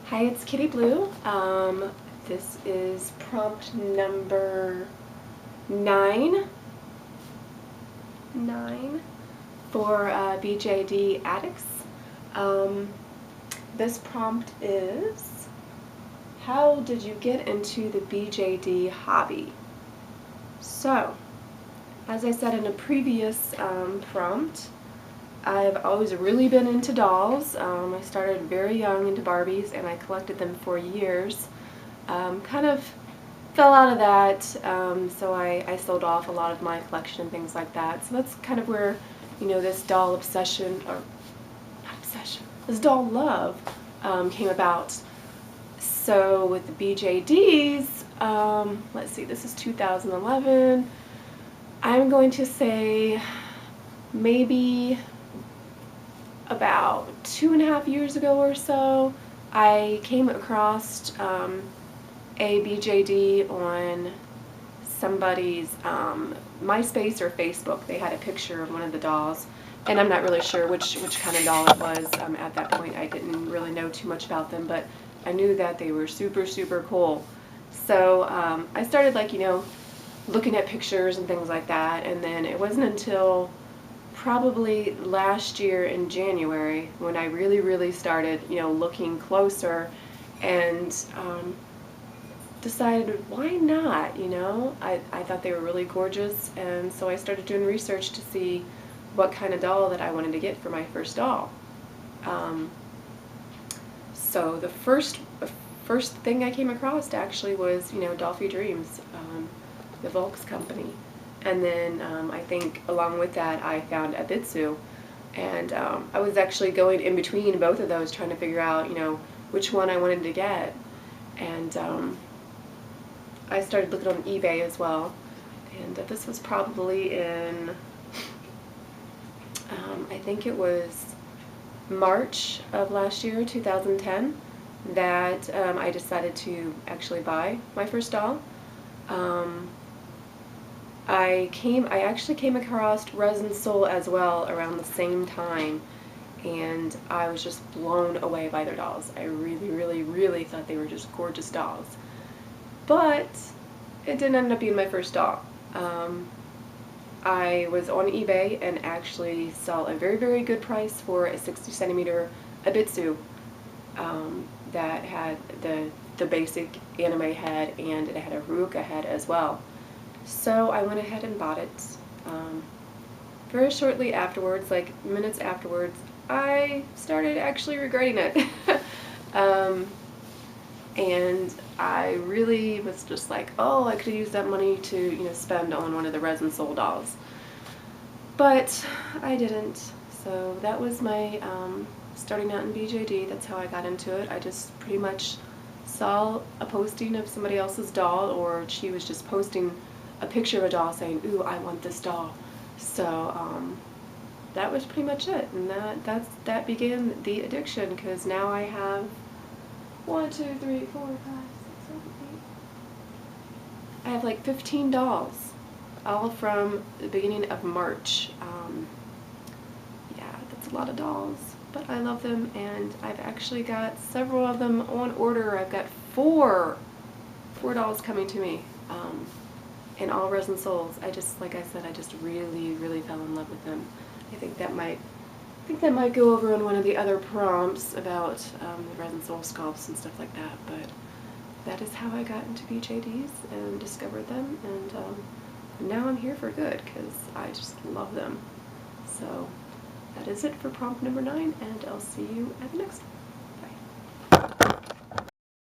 Hi, it's Kitty Blue. This is prompt number 9 for BJD Addicts. This prompt is, how did you get into the BJD hobby? So, as I said in a previous prompt, I've always really been into dolls. I started very young into Barbies and I collected them for years. Kind of fell out of that, so I sold off a lot of my collection and things like that. So that's kind of where, this doll obsession, or not obsession, this doll love came about. So with the BJDs, let's see, this is 2011. I'm going to say maybe about 2.5 years ago or so, I came across a BJD on somebody's MySpace or Facebook. They had a picture of one of the dolls, and I'm not really sure which kind of doll it was. At that point, I didn't really know too much about them, but I knew that they were super, super cool. So I started, looking at pictures and things like that, and then it wasn't until probably last year in January when I really started, looking closer and decided why not, I thought they were really gorgeous, and so I started doing research to see what kind of doll that I wanted to get for my first doll. So the first thing I came across actually was, Doll for Your Dreams, the Volks company. And then I think along with that I found Abitsu, and I was actually going in between both of those trying to figure out, which one I wanted to get. And I started looking on eBay as well, and this was probably in, I think it was March of last year, 2010, that I decided to actually buy my first doll. I actually came across Resin Soul as well around the same time, and I was just blown away by their dolls. I really thought they were just gorgeous dolls. But it didn't end up being my first doll. I was on eBay and actually saw a very good price for a 60 centimeter Abitsu that had the basic anime head, and it had a Ruka head as well. So I went ahead and bought it. Very shortly afterwards, like minutes afterwards, I started actually regretting it. And I really was just like, oh, I could use that money to, spend on one of the Resin Soul dolls. But I didn't. So that was my starting out in BJD. That's how I got into it. I just pretty much saw a posting of somebody else's doll, or she was just posting a picture of a doll saying, ooh, I want this doll. So that was pretty much it, and that began the addiction, because now I have 1, 2, 3, 4, 5, 6, 7, 8. I have like 15 dolls, all from the beginning of March. Yeah, that's a lot of dolls, but I love them, and I've actually got several of them on order. I've got four dolls coming to me. And all Resin Souls. Like I said, I just really fell in love with them. I think that might go over on one of the other prompts about the Resin Soul sculpts and stuff like that. But that is how I got into BJDs and discovered them, and now I'm here for good because I just love them. So that is it for prompt number 9, and I'll see you at the next one.